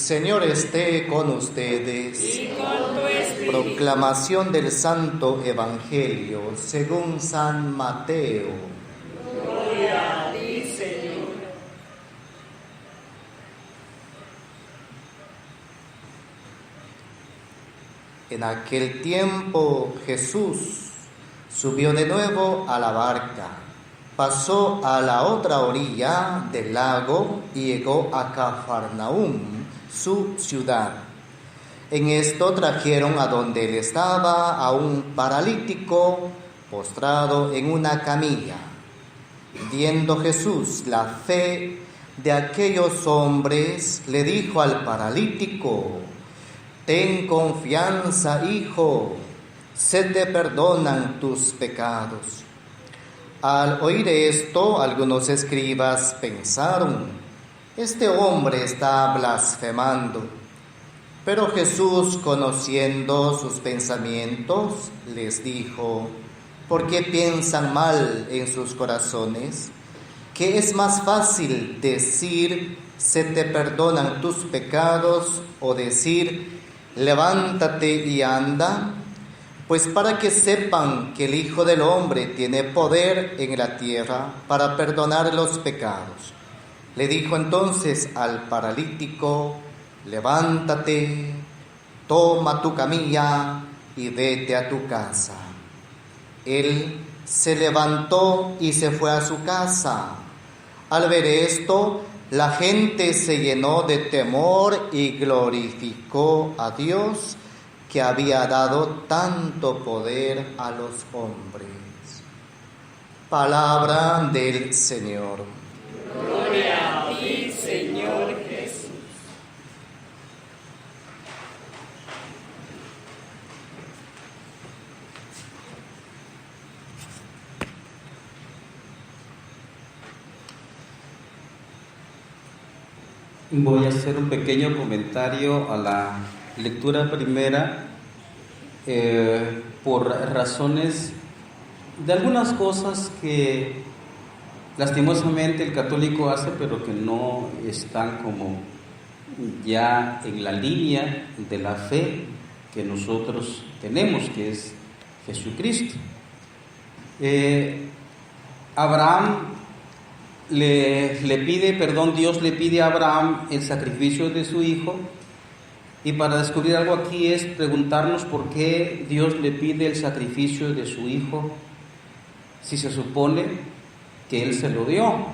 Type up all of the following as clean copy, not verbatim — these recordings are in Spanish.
Señor esté con ustedes. Y con tu espíritu. Proclamación del Santo Evangelio según San Mateo. Gloria a ti, Señor. En aquel tiempo Jesús subió de nuevo a la barca, pasó a la otra orilla del lago y llegó a Cafarnaúm, su ciudad. En esto trajeron a donde él estaba a un paralítico postrado en una camilla. Viendo Jesús la fe de aquellos hombres, le dijo al paralítico: ten confianza, hijo, se te perdonan tus pecados. Al oír esto, algunos escribas pensaron: este hombre está blasfemando. Pero Jesús, conociendo sus pensamientos, les dijo: ¿por qué piensan mal en sus corazones? ¿Qué es más fácil decir: se te perdonan tus pecados, o decir: levántate y anda? Pues para que sepan que el Hijo del Hombre tiene poder en la tierra para perdonar los pecados. Le dijo entonces al paralítico: levántate, toma tu camilla y vete a tu casa. Él se levantó y se fue a su casa. Al ver esto, la gente se llenó de temor y glorificó a Dios, que había dado tanto poder a los hombres. Palabra del Señor. Gloria a ti, Señor Jesús. Voy a hacer un pequeño comentario a la lectura primera por razones de algunas cosas que lastimosamente el católico hace, pero que no están como ya en la línea de la fe que nosotros tenemos, que es Jesucristo. Dios le pide a Abraham el sacrificio de su hijo, y para descubrir algo aquí es preguntarnos por qué Dios le pide el sacrificio de su hijo si se supone que él se lo dio.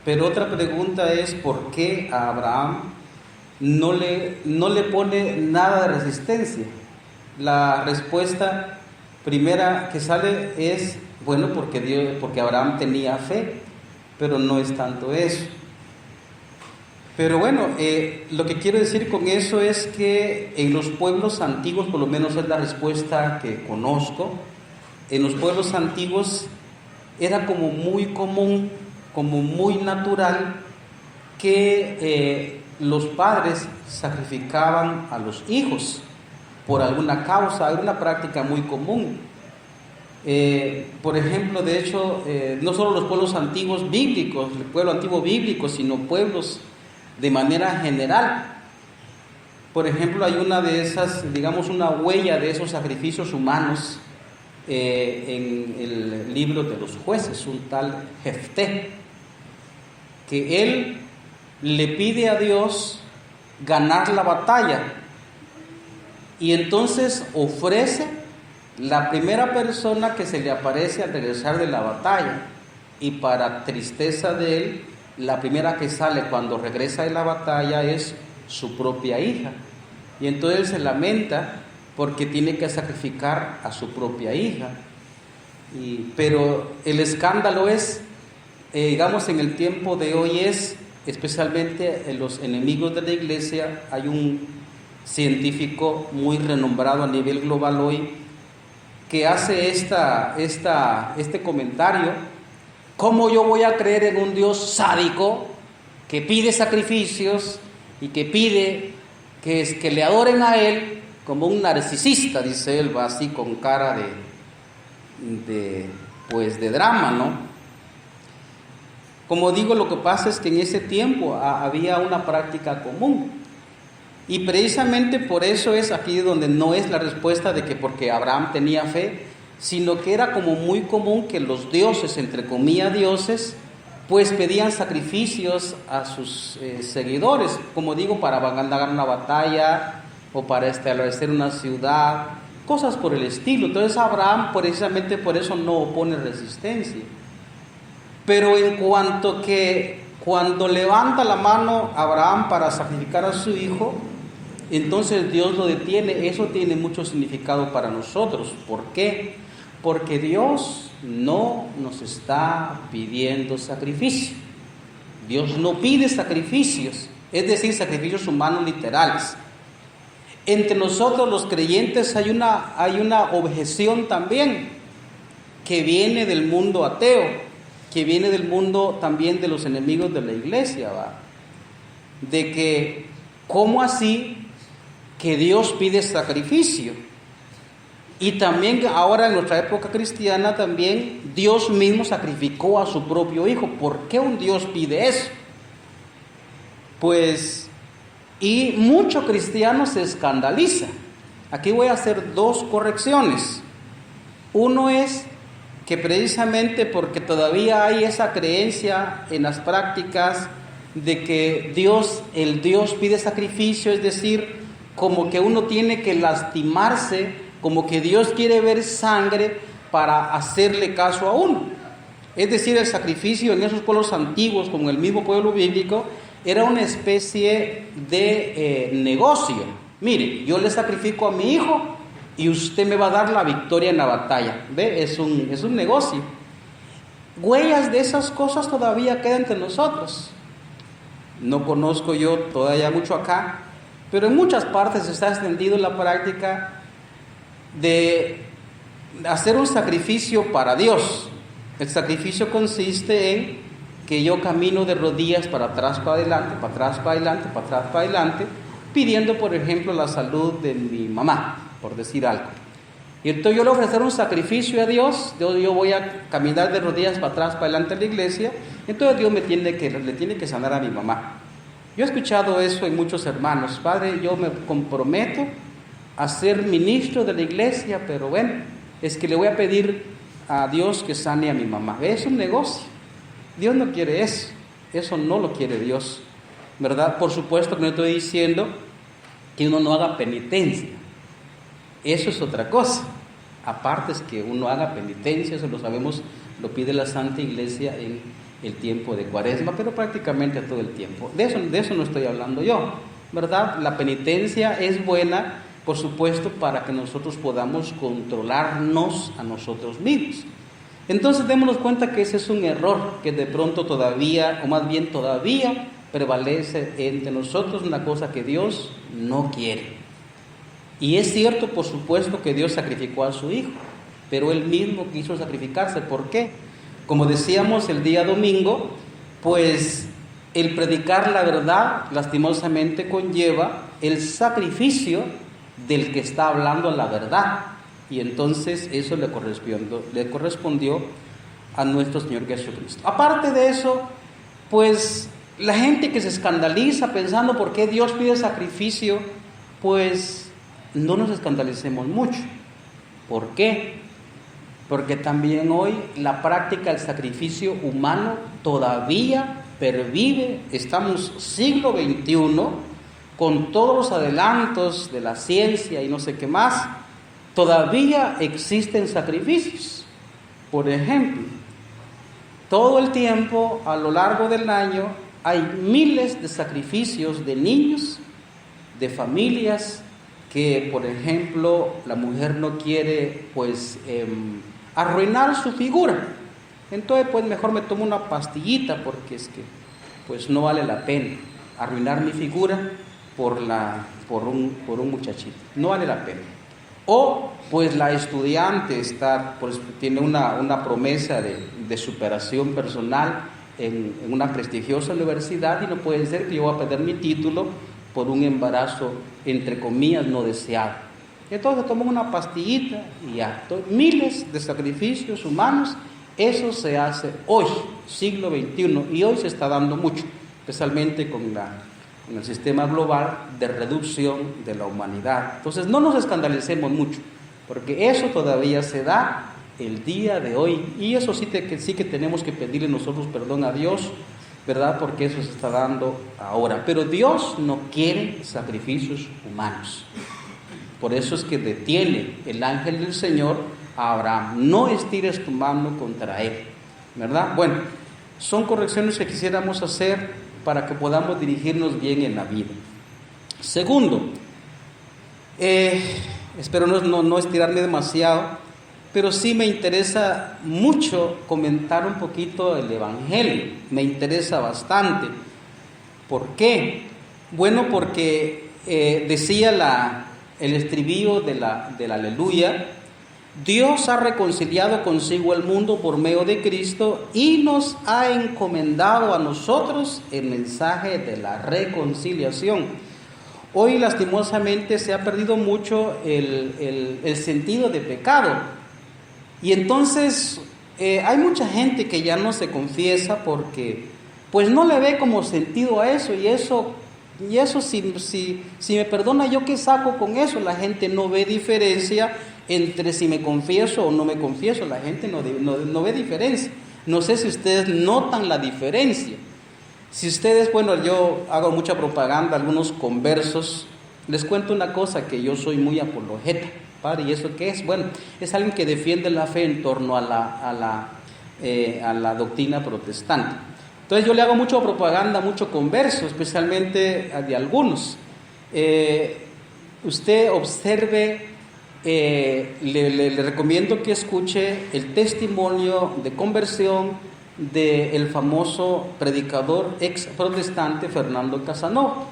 Pero otra pregunta es por qué a Abraham no le pone nada de resistencia. La respuesta primera que sale es, bueno, porque Abraham tenía fe, pero no es tanto eso. Pero bueno, lo que quiero decir con eso es que en los pueblos antiguos, por lo menos es la respuesta que conozco, en los pueblos antiguos era como muy común, como muy natural que los padres sacrificaban a los hijos por alguna causa. Era una práctica muy común. Por ejemplo, de hecho, no solo los pueblos antiguos bíblicos, el pueblo antiguo bíblico, sino pueblos de manera general. Por ejemplo, hay una de esas, digamos, una huella de esos sacrificios humanos en el libro de los jueces, un tal Jefté, que él le pide a Dios ganar la batalla, y entonces ofrece la primera persona que se le aparece al regresar de la batalla, y para tristeza de él, la primera que sale cuando regresa de la batalla es su propia hija, y entonces él se lamenta porque tiene que sacrificar a su propia hija. Pero el escándalo es, digamos, en el tiempo de hoy es, especialmente en los enemigos de la iglesia, hay un científico muy renombrado a nivel global hoy que hace este comentario: ¿cómo yo voy a creer en un Dios sádico que pide sacrificios y que pide que le adoren a Él como un narcisista? Dice él, va así con cara de drama, ¿no? Como digo, lo que pasa es que en ese tiempo había una práctica común. Y precisamente por eso es aquí donde no es la respuesta de que porque Abraham tenía fe, sino que era como muy común que los dioses, entre comillas dioses, pues pedían sacrificios a sus seguidores, como digo, para ganar una batalla o para establecer una ciudad, cosas por el estilo. Entonces Abraham precisamente por eso no opone resistencia. Pero en cuanto que cuando levanta la mano Abraham para sacrificar a su hijo, entonces Dios lo detiene. Eso tiene mucho significado para nosotros. ¿Por qué? Porque Dios no nos está pidiendo sacrificio. Dios no pide sacrificios, es decir, sacrificios humanos literales. Entre nosotros los creyentes hay una objeción también que viene del mundo ateo, que viene del mundo también de los enemigos de la iglesia, ¿va? De que, ¿cómo así que Dios pide sacrificio? Y también ahora en nuestra época cristiana también Dios mismo sacrificó a su propio hijo. ¿Por qué un Dios pide eso? Pues, y muchos cristianos se escandalizan. Aquí voy a hacer dos correcciones. Uno es que precisamente porque todavía hay esa creencia en las prácticas de que el Dios pide sacrificio, es decir, como que uno tiene que lastimarse, como que Dios quiere ver sangre para hacerle caso a uno. Es decir, el sacrificio en esos pueblos antiguos, como el mismo pueblo bíblico, era una especie de negocio. Mire, yo le sacrifico a mi hijo y usted me va a dar la victoria en la batalla. ¿Ve? Es un negocio. Huellas de esas cosas todavía quedan entre nosotros. No conozco yo todavía mucho acá, pero en muchas partes se está extendido la práctica de hacer un sacrificio para Dios. El sacrificio consiste en que yo camino de rodillas para atrás, para adelante, para atrás, para adelante, para atrás, para adelante, pidiendo, por ejemplo, la salud de mi mamá, por decir algo. Y entonces yo le voy a ofrecer un sacrificio a Dios. Yo voy a caminar de rodillas para atrás, para adelante a la iglesia. Entonces Dios le tiene que sanar a mi mamá. Yo he escuchado eso en muchos hermanos. Padre, yo me comprometo a ser ministro de la iglesia, pero bueno, es que le voy a pedir a Dios que sane a mi mamá. Es un negocio. Dios no quiere eso no lo quiere Dios, ¿verdad? Por supuesto que no estoy diciendo que uno no haga penitencia, eso es otra cosa. Aparte es que uno haga penitencia, eso lo sabemos, lo pide la Santa Iglesia en el tiempo de Cuaresma, pero prácticamente todo el tiempo. De eso no estoy hablando yo, ¿verdad? La penitencia es buena, por supuesto, para que nosotros podamos controlarnos a nosotros mismos. Entonces démonos cuenta que ese es un error que de pronto todavía, o más bien todavía, prevalece entre nosotros, una cosa que Dios no quiere. Y es cierto, por supuesto, que Dios sacrificó a su hijo, pero Él mismo quiso sacrificarse. ¿Por qué? Como decíamos el día domingo, pues el predicar la verdad lastimosamente conlleva el sacrificio del que está hablando la verdad. Y entonces eso le correspondió a nuestro Señor Jesucristo. Aparte de eso, pues la gente que se escandaliza pensando por qué Dios pide sacrificio, pues no nos escandalicemos mucho. ¿Por qué? Porque también hoy la práctica del sacrificio humano todavía pervive. Estamos siglo XXI, con todos los adelantos de la ciencia y no sé qué más, todavía existen sacrificios. Por ejemplo, todo el tiempo, a lo largo del año, hay miles de sacrificios de niños, de familias, que, por ejemplo, la mujer no quiere, pues, arruinar su figura. Entonces, pues, mejor me tomo una pastillita, porque es que, pues, no vale la pena arruinar mi figura por un muchachito. No vale la pena. O, pues, la estudiante pues, tiene una promesa de superación personal en una prestigiosa universidad, y no puede ser que yo voy a perder mi título por un embarazo, entre comillas, no deseado. Entonces toman una pastillita y ya. Miles de sacrificios humanos, eso se hace hoy, siglo XXI, y hoy se está dando mucho, especialmente con en el sistema global de reducción de la humanidad. Entonces no nos escandalicemos mucho, porque eso todavía se da el día de hoy, y eso sí que tenemos que pedirle nosotros perdón a Dios, ¿verdad? Porque eso se está dando ahora. Pero Dios no quiere sacrificios humanos. Por eso es que detiene el ángel del Señor a Abraham: no estires tu mano contra él, ¿verdad? Bueno, son correcciones que quisiéramos hacer para que podamos dirigirnos bien en la vida. Segundo, espero no estirarme demasiado, pero sí me interesa mucho comentar un poquito el Evangelio. Me interesa bastante. ¿Por qué? Bueno, porque decía el estribillo de la Aleluya: Dios ha reconciliado consigo el mundo por medio de Cristo y nos ha encomendado a nosotros el mensaje de la reconciliación. Hoy lastimosamente se ha perdido mucho el sentido de pecado, y entonces hay mucha gente que ya no se confiesa porque pues no le ve como sentido a eso, y eso si me perdona, ¿yo qué saco con eso? La gente no ve diferencia entre si me confieso o no me confieso. La gente no ve diferencia. No sé si ustedes notan la diferencia. Si ustedes, bueno, yo hago mucha propaganda, algunos conversos, les cuento una cosa, que yo soy muy apologeta, ¿padre? ¿Y eso qué es? Bueno, es alguien que defiende la fe en torno a la doctrina protestante. Entonces yo le hago mucha propaganda, mucho converso, especialmente de algunos. Usted observe, le recomiendo que escuche el testimonio de conversión del famoso predicador ex protestante Fernando Casanova.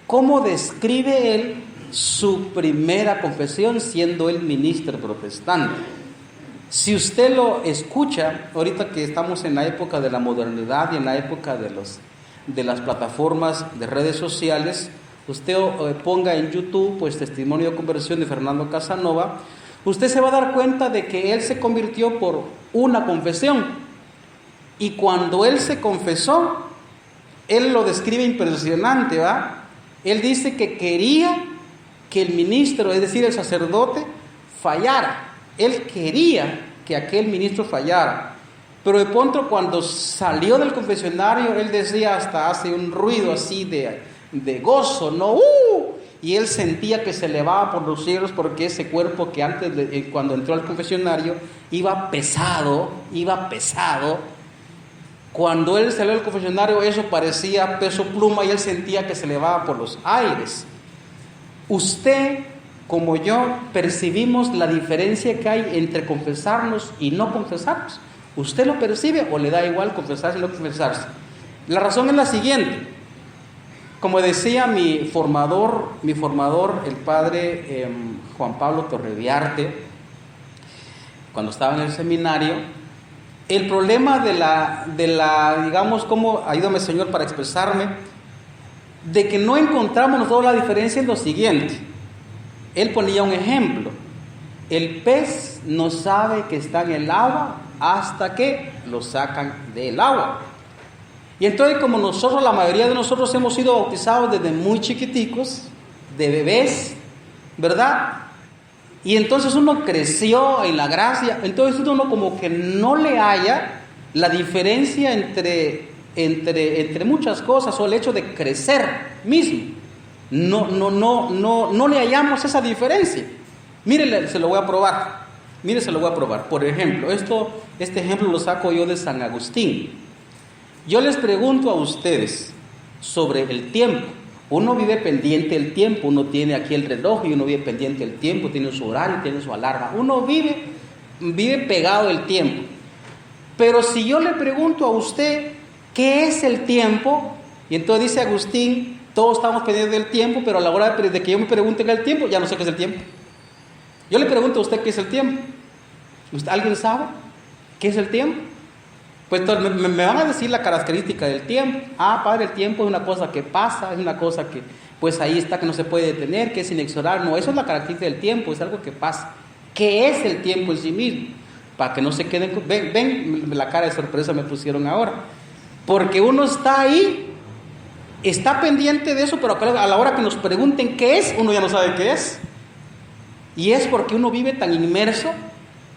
¿Cómo describe él su primera confesión siendo él ministro protestante? Si usted lo escucha, ahorita que estamos en la época de la modernidad y en la época de las plataformas de redes sociales, usted ponga en YouTube pues testimonio de conversión de Fernando Casanova, usted se va a dar cuenta de que él se convirtió por una confesión. Y cuando él se confesó, él lo describe impresionante, ¿va? Él dice que quería que el ministro, es decir, el sacerdote, fallara. Él quería que aquel ministro fallara. Pero de pronto, cuando salió del confesionario, él decía, hasta hace un ruido así de gozo, ¿no? Y él sentía que se elevaba por los cielos, porque ese cuerpo que antes, cuando entró al confesionario, iba pesado. Cuando él salió del confesionario, eso parecía peso pluma y él sentía que se elevaba por los aires. Usted, como yo, percibimos la diferencia que hay entre confesarnos y no confesarnos. ¿Usted lo percibe o le da igual confesarse y no confesarse? La razón es la siguiente. Como decía mi formador, el padre Juan Pablo Torreviarte, cuando estaba en el seminario, el problema de la digamos, como, ayúdame Señor para expresarme, de que no encontramos nosotros la diferencia en lo siguiente. Él ponía un ejemplo: el pez no sabe que está en el agua hasta que lo sacan del agua. Y entonces, como nosotros, la mayoría de nosotros hemos sido bautizados desde muy chiquiticos, de bebés, ¿verdad? Y entonces uno creció en la gracia, entonces uno como que no le halla la diferencia entre muchas cosas, o el hecho de crecer mismo. No le hallamos esa diferencia. Mire, se lo voy a probar. Por ejemplo, este ejemplo lo saco yo de San Agustín. Yo les pregunto a ustedes sobre el tiempo. Uno vive pendiente del tiempo, uno tiene aquí el reloj y uno vive pendiente del tiempo, tiene su horario, tiene su alarma. Uno vive pegado del tiempo. Pero si yo le pregunto a usted, ¿qué es el tiempo? Y entonces dice Agustín, todos estamos pendientes del tiempo, pero a la hora de que yo me pregunte qué es el tiempo, ya no sé qué es el tiempo. Yo le pregunto a usted qué es el tiempo. ¿Alguien sabe qué es el tiempo? Pues entonces me van a decir la característica del tiempo. Padre, el tiempo es una cosa que pasa, es una cosa que pues ahí está, que no se puede detener, que es inexorable. No, eso es la característica del tiempo, es algo que pasa. ¿Qué es el tiempo en sí mismo? Para que no se queden... Ven, la cara de sorpresa me pusieron ahora. Porque uno está ahí está pendiente de eso, pero a la hora que nos pregunten qué es, uno ya no sabe qué es. Y es porque uno vive tan inmerso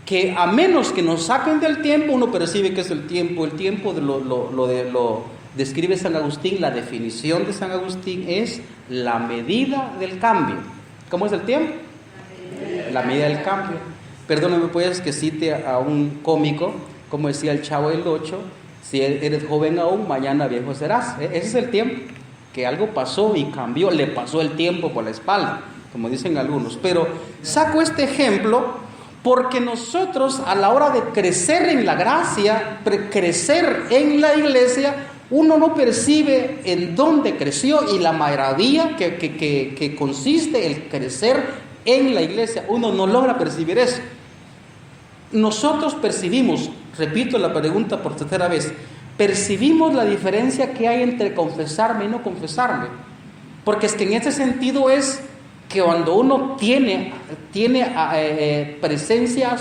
que a menos que nos saquen del tiempo, uno percibe que es el tiempo. El tiempo lo describe San Agustín, la definición de San Agustín es la medida del cambio. ¿Cómo es el tiempo? La medida del cambio. Perdóname pues que cite a un cómico, como decía el Chavo del Ocho, si eres joven aún, mañana viejo serás. Ese es el tiempo, que algo pasó y cambió, le pasó el tiempo por la espalda, como dicen algunos. Pero saco este ejemplo porque nosotros a la hora de crecer en la gracia, crecer en la iglesia, uno no percibe en dónde creció y la maravilla que consiste el crecer en la iglesia. Uno no logra percibir eso. Nosotros percibimos, repito la pregunta por tercera vez, percibimos la diferencia que hay entre confesarme y no confesarme. Porque es que en ese sentido es que cuando uno tiene presencia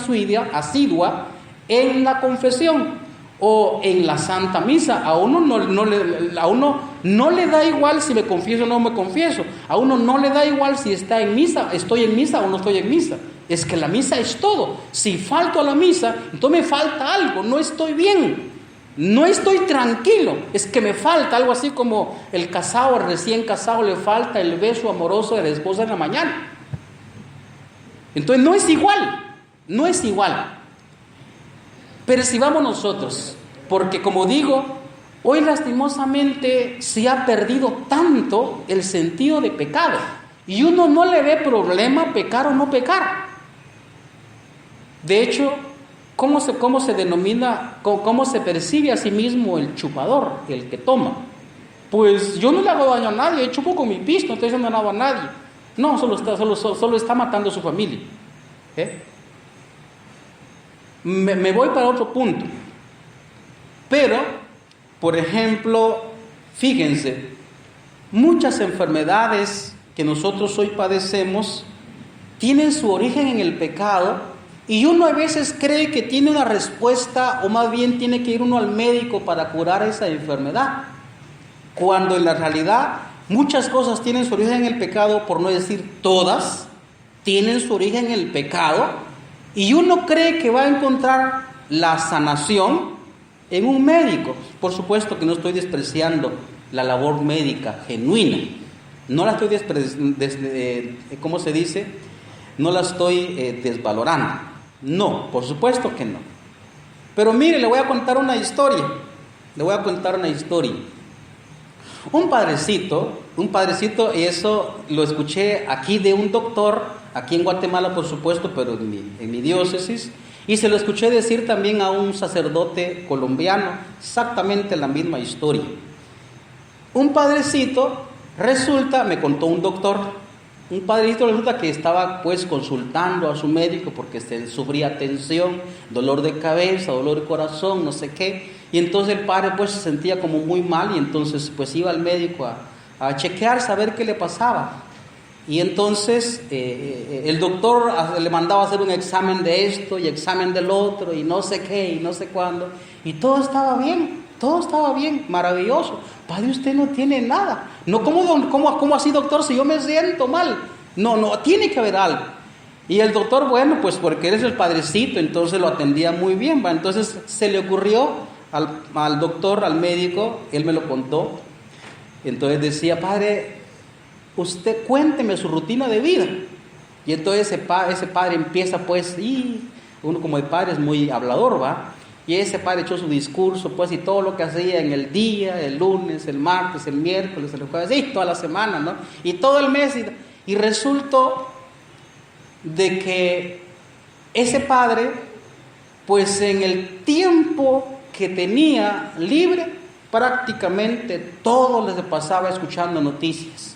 asidua en la confesión o en la Santa Misa, a uno no le da igual si me confieso o no me confieso, a uno no le da igual si estoy en misa o no estoy en misa. Es que la misa es todo. Si falto a la misa, entonces me falta algo, no estoy bien, no estoy tranquilo, es que me falta algo, así como el recién casado le falta el beso amoroso de la esposa en la mañana. Entonces no es igual. Percibamos nosotros, porque como digo, hoy lastimosamente se ha perdido tanto el sentido de pecado y uno no le ve problema pecar o no pecar. De hecho, ¿cómo se denomina, cómo se percibe a sí mismo el chupador, el que toma? Pues yo no le hago daño a nadie, chupo con mi pisto, no estoy haciendo nada a nadie. No, solo está matando a su familia. Me voy para otro punto. Pero, por ejemplo, fíjense, muchas enfermedades que nosotros hoy padecemos tienen su origen en el pecado. Y uno a veces cree que tiene una respuesta, o más bien tiene que ir uno al médico para curar esa enfermedad, cuando en la realidad muchas cosas tienen su origen en el pecado, por no decir todas, tienen su origen en el pecado, y uno cree que va a encontrar la sanación en un médico. Por supuesto que no estoy despreciando la labor médica genuina, no la estoy no la estoy desvalorando. No, por supuesto que no. Pero mire, le voy a contar una historia. Un padrecito, y eso lo escuché aquí de un doctor, aquí en Guatemala por supuesto, pero en mi diócesis, y se lo escuché decir también a un sacerdote colombiano, exactamente la misma historia. Un padrecito, me contó un doctor, un padrecito resulta que estaba pues consultando a su médico porque sufría tensión, dolor de cabeza, dolor de corazón, no sé qué, y entonces el padre pues se sentía como muy mal y entonces pues iba al médico a chequear, saber qué le pasaba. Y entonces el doctor le mandaba a hacer un examen de esto y examen del otro y no sé qué y no sé cuándo, y todo estaba bien, maravilloso. Padre, usted no tiene nada. No, ¿cómo así, doctor? Si yo me siento mal. No, tiene que haber algo. Y el doctor, bueno, pues porque eres el padrecito, entonces lo atendía muy bien, ¿va? Entonces se le ocurrió al doctor, al médico, él me lo contó. Entonces decía, padre, usted cuénteme su rutina de vida. Y entonces ese padre empieza pues, y uno como el padre es muy hablador, ¿va? Y ese padre echó su discurso, pues, y todo lo que hacía en el día, el lunes, el martes, el miércoles, el jueves, y toda la semana, ¿no? Y todo el mes. Y resultó de que ese padre, pues, en el tiempo que tenía libre, prácticamente todo les pasaba escuchando noticias.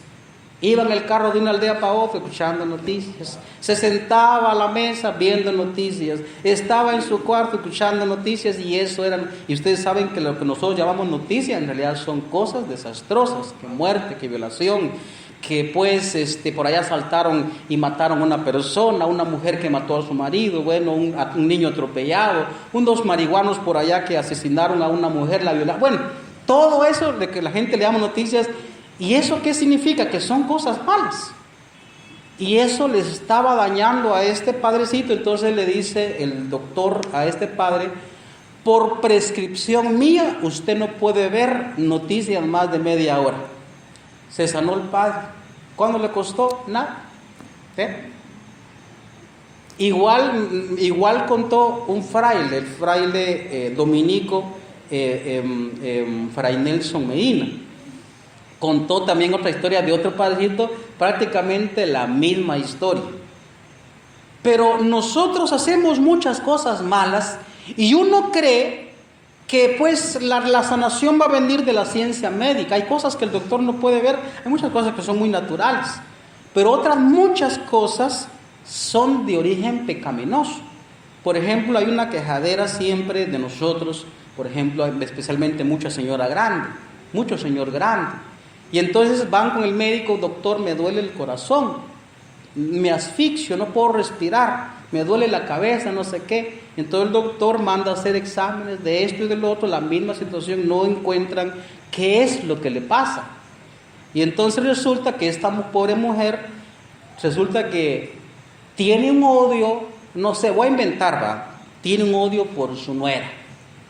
Iba en el carro de una aldea para otra escuchando noticias. Se sentaba a la mesa viendo noticias. Estaba en su cuarto escuchando noticias y eso eran... Y ustedes saben que lo que nosotros llamamos noticias en realidad son cosas desastrosas. Que muerte, que violación, que pues por allá asaltaron y mataron a una persona, una mujer que mató a su marido, bueno, un niño atropellado, unos marihuanos por allá que asesinaron a una mujer, la violaron. Bueno, todo eso de que la gente le llama noticias. ¿Y eso qué significa? Que son cosas malas. Y eso les estaba dañando a este padrecito. Entonces le dice el doctor a este padre: por prescripción mía, usted no puede ver noticias más de media hora. Se sanó el padre. ¿Cuándo le costó? Nada. Igual contó un fraile, el fraile dominico, Fray Nelson Medina. Contó también otra historia de otro padrecito, prácticamente la misma historia. Pero nosotros hacemos muchas cosas malas y uno cree que pues la sanación va a venir de la ciencia médica. Hay cosas que el doctor no puede ver, hay muchas cosas que son muy naturales, pero otras muchas cosas son de origen pecaminoso. Por ejemplo, hay una quejadera siempre de nosotros, por ejemplo, especialmente mucha señora grande, mucho señor grande. Y entonces van con el médico: doctor, me duele el corazón, me asfixio, no puedo respirar, me duele la cabeza, no sé qué. Entonces el doctor manda a hacer exámenes de esto y del otro, la misma situación, no encuentran qué es lo que le pasa. Y entonces resulta que esta pobre mujer, resulta que tiene un odio, no sé, voy a inventar, tiene un odio por su nuera.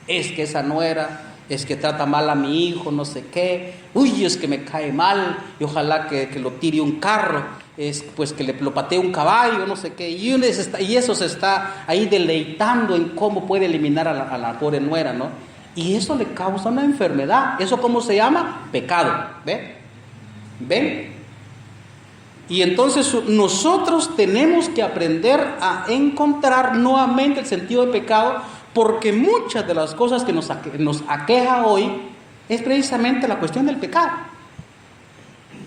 Es que esa nuera es que trata mal a mi hijo, no sé qué, uy, es que me cae mal, y ojalá que lo tire un carro, es pues que lo patee un caballo, no sé qué, y eso se está ahí deleitando en cómo puede eliminar a la pobre nuera, ¿no? Y eso le causa una enfermedad. ¿Eso cómo se llama? Pecado. ¿Ven? Y entonces nosotros tenemos que aprender a encontrar nuevamente el sentido de pecado, porque muchas de las cosas que nos aqueja hoy es precisamente la cuestión del pecado.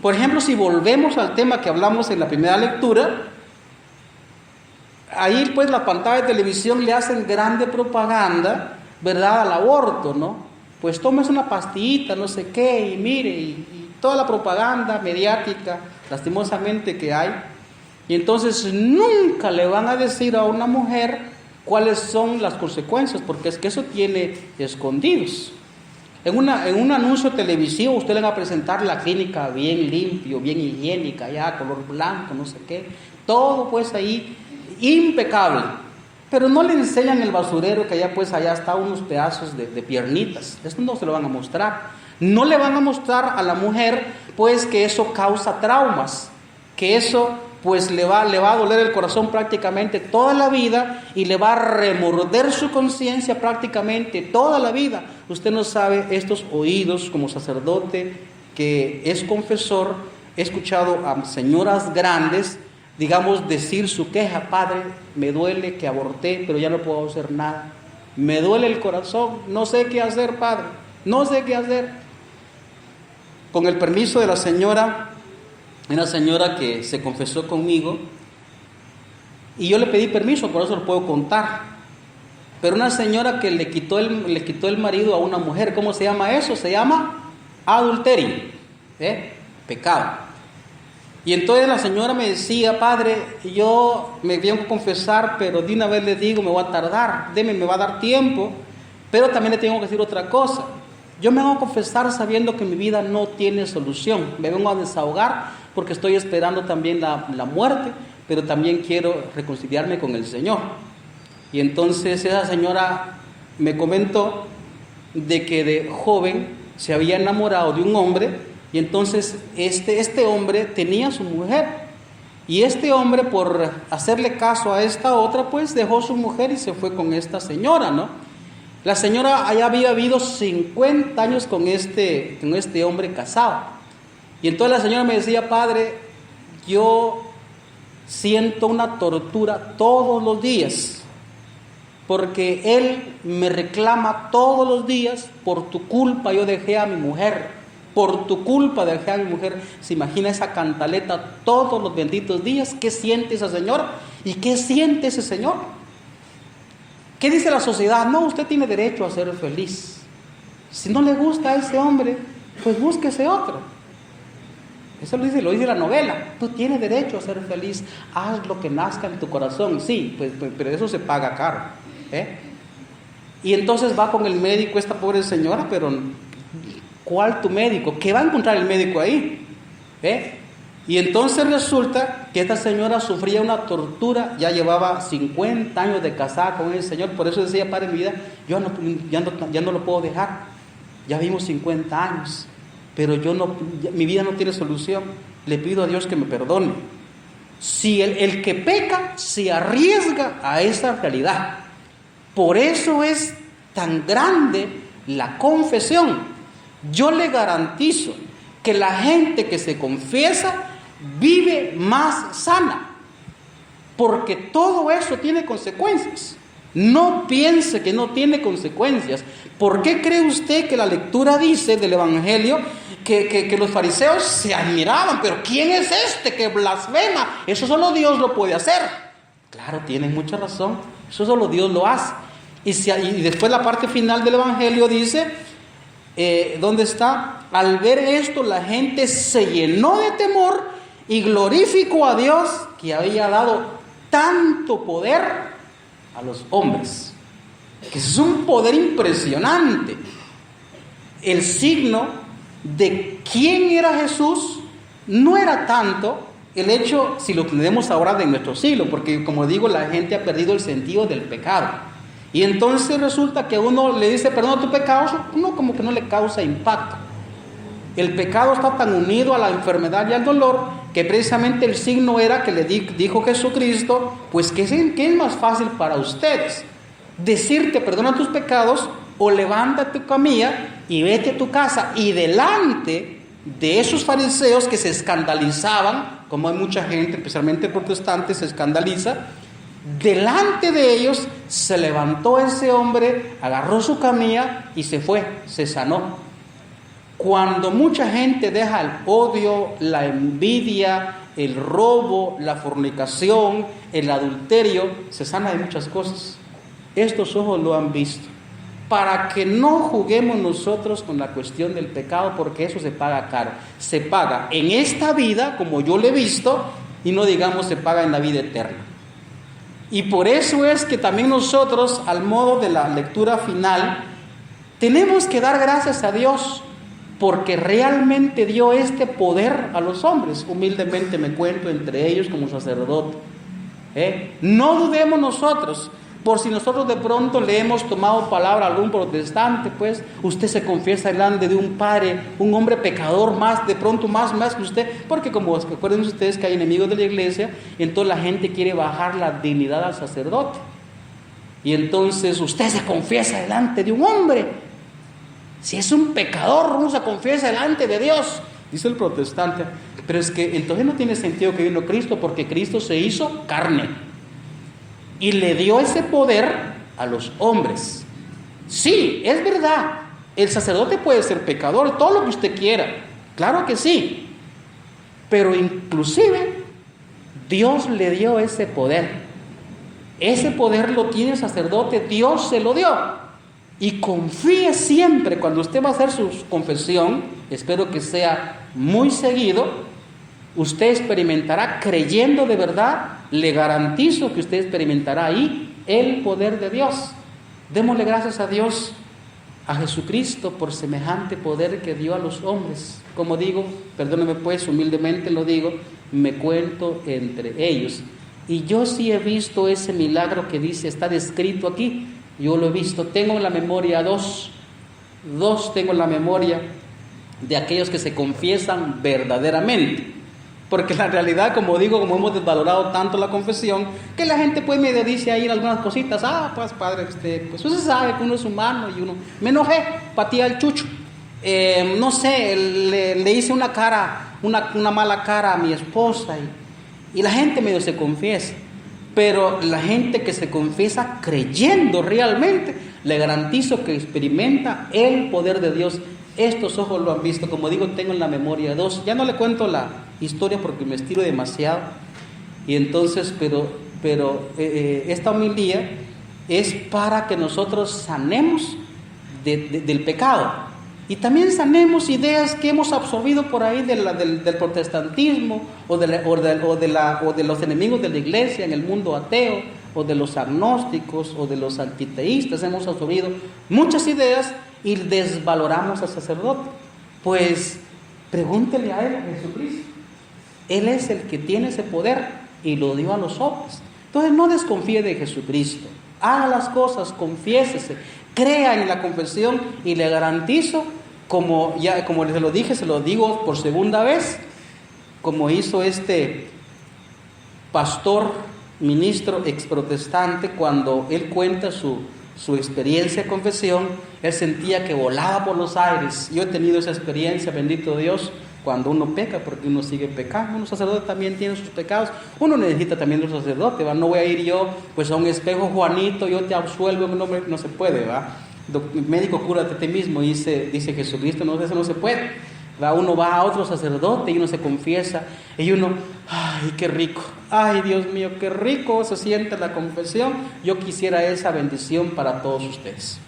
Por ejemplo, si volvemos al tema que hablamos en la primera lectura, ahí pues la pantalla de televisión le hacen grande propaganda, ¿verdad?, al aborto, ¿no? Pues tomes una pastillita, no sé qué, y mire, y toda la propaganda mediática, lastimosamente, que hay. Y entonces nunca le van a decir a una mujer cuáles son las consecuencias, porque es que eso tiene escondidos. En un anuncio televisivo usted le va a presentar la clínica bien limpio, bien higiénica, ya color blanco, no sé qué, todo pues ahí impecable, pero no le enseñan el basurero, que allá está unos pedazos de piernitas. Eso no se lo van a mostrar. No le van a mostrar a la mujer pues que eso causa traumas, que eso pues le va a doler el corazón prácticamente toda la vida y le va a remorder su conciencia prácticamente toda la vida. Usted no sabe, estos oídos como sacerdote que es confesor, he escuchado a señoras grandes, digamos, decir su queja: padre, me duele que aborté, pero ya no puedo hacer nada. Me duele el corazón, no sé qué hacer, padre, no sé qué hacer. Con el permiso de la señora, una señora que se confesó conmigo, y yo le pedí permiso, por eso lo puedo contar. Pero una señora que le quitó el marido a una mujer. ¿Cómo se llama eso? Se llama adulterio, pecado. Y entonces la señora me decía: padre, yo me vengo a confesar, pero de una vez le digo, me voy a tardar, me va a dar tiempo, pero también le tengo que decir otra cosa. Yo me vengo a confesar sabiendo que mi vida no tiene solución. Me vengo a desahogar porque estoy esperando también la muerte, pero también quiero reconciliarme con el Señor. Y entonces esa señora me comentó de que de joven se había enamorado de un hombre, y entonces este hombre tenía a su mujer, y este hombre, por hacerle caso a esta otra, pues dejó su mujer y se fue con esta señora, ¿no? La señora allá había vivido 50 años con este hombre casado. Y entonces la señora me decía: padre, yo siento una tortura todos los días, porque él me reclama todos los días: por tu culpa yo dejé a mi mujer, por tu culpa dejé a mi mujer. Se imagina esa cantaleta todos los benditos días. ¿Qué siente esa señora? ¿Y qué siente ese señor? ¿Qué dice la sociedad? No, usted tiene derecho a ser feliz. Si no le gusta a ese hombre, pues búsquese otro. Eso lo dice la novela. Tú tienes derecho a ser feliz. Haz lo que nazca en tu corazón. Sí, pues, pero eso se paga caro. Y entonces va con el médico esta pobre señora, pero ¿Cuál tu médico? ¿Qué va a encontrar el médico ahí? Y entonces resulta que esta señora sufría una tortura, ya llevaba 50 años de casada con el Señor, por eso decía, Padre, mi vida, yo ya no lo puedo dejar, ya vimos 50 años, pero mi vida no tiene solución, le pido a Dios que me perdone. Si el que peca se arriesga a esa realidad, por eso es tan grande la confesión. Yo le garantizo que la gente que se confiesa vive más sana, porque todo eso tiene consecuencias. No piense que no tiene consecuencias. ¿Por qué cree usted que la lectura dice del Evangelio que los fariseos se admiraban? Pero ¿quién es este que blasfema? Eso solo Dios lo puede hacer. Claro, tienen mucha razón. Eso solo Dios lo hace. Y después la parte final del Evangelio dice, ¿dónde está? Al ver esto, la gente se llenó de temor y glorificó a Dios que había dado tanto poder a los hombres. Que es un poder impresionante. El signo de quién era Jesús no era tanto el hecho, si lo tenemos ahora de nuestro siglo, porque como digo, la gente ha perdido el sentido del pecado. Y entonces resulta que a uno le dice, perdona tu pecado, uno como que no le causa impacto. El pecado está tan unido a la enfermedad y al dolor que precisamente el signo era que le dijo Jesucristo, pues ¿qué es más fácil para ustedes? Decirte perdona tus pecados o levanta tu camilla y vete a tu casa. Y delante de esos fariseos que se escandalizaban, como hay mucha gente, especialmente protestantes, se escandaliza, delante de ellos se levantó ese hombre, agarró su camilla y se fue, se sanó. Cuando mucha gente deja el odio, la envidia, el robo, la fornicación, el adulterio, se sana de muchas cosas. Estos ojos lo han visto. Para que no juguemos nosotros con la cuestión del pecado, porque eso se paga caro. Se paga en esta vida, como yo lo he visto, y no digamos se paga en la vida eterna. Y por eso es que también nosotros, al modo de la lectura final, tenemos que dar gracias a Dios, porque realmente dio este poder a los hombres. Humildemente me cuento entre ellos como sacerdote. No dudemos nosotros, por si nosotros de pronto le hemos tomado palabra a algún protestante, pues usted se confiesa delante de un padre, un hombre pecador más, de pronto más que usted, porque como recuerden ustedes que hay enemigos de la iglesia, entonces la gente quiere bajar la dignidad al sacerdote. Y entonces usted se confiesa delante de un hombre. Si es un pecador, uno se confiesa delante de Dios, dice el protestante. Pero es que entonces no tiene sentido que vino Cristo, porque Cristo se hizo carne y le dio ese poder a los hombres. Sí, es verdad, el sacerdote puede ser pecador, todo lo que usted quiera, claro que sí, pero inclusive Dios le dio ese poder. Ese poder lo tiene el sacerdote, Dios se lo dio. Y confíe siempre cuando usted va a hacer su confesión, espero que sea muy seguido, usted experimentará, creyendo de verdad, le garantizo que usted experimentará ahí el poder de Dios. Démosle gracias a Dios, a Jesucristo, por semejante poder que dio a los hombres. Como digo, perdóneme pues, humildemente lo digo, me cuento entre ellos. Y yo sí he visto ese milagro que dice, está descrito aquí. Yo lo he visto, tengo en la memoria dos tengo en la memoria de aquellos que se confiesan verdaderamente. Porque la realidad, como digo, como hemos desvalorado tanto la confesión, que la gente pues me dice ahí algunas cositas, pues padre, pues usted sabe que uno es humano y uno, me enojé, patía el chucho, no sé, le hice una mala cara a mi esposa y la gente medio se confiesa. Pero la gente que se confiesa creyendo realmente, le garantizo que experimenta el poder de Dios. Estos ojos lo han visto, como digo, tengo en la memoria dos. Ya no le cuento la historia porque me estiro demasiado. Y entonces, pero esta homilía es para que nosotros sanemos del pecado. Y también sanemos ideas que hemos absorbido por ahí del protestantismo o de los enemigos de la iglesia en el mundo ateo, o de los agnósticos o de los antiteístas. Hemos absorbido muchas ideas y desvaloramos al sacerdote. pues pregúntele a Él, a Jesucristo. Él es el que tiene ese poder y lo dio a los hombres. Entonces no desconfíe de Jesucristo. Haga las cosas, confiésese, crea en la confesión y le garantizo, como les lo dije, se lo digo por segunda vez, como hizo este pastor, ministro exprotestante, cuando él cuenta su experiencia de confesión, él sentía que volaba por los aires. Yo he tenido esa experiencia, bendito Dios, cuando uno peca, porque uno sigue pecando. Un sacerdote también tiene sus pecados. Uno necesita también un sacerdote, ¿va? No voy a ir yo pues a un espejo, Juanito, yo te absuelvo, no se puede, ¿va? Médico, cúrate a ti mismo, dice Jesucristo, no, eso no se puede, ¿va? Uno va a otro sacerdote y uno se confiesa y uno, ay, qué rico, ay, Dios mío, qué rico se siente la confesión. Yo quisiera esa bendición para todos ustedes.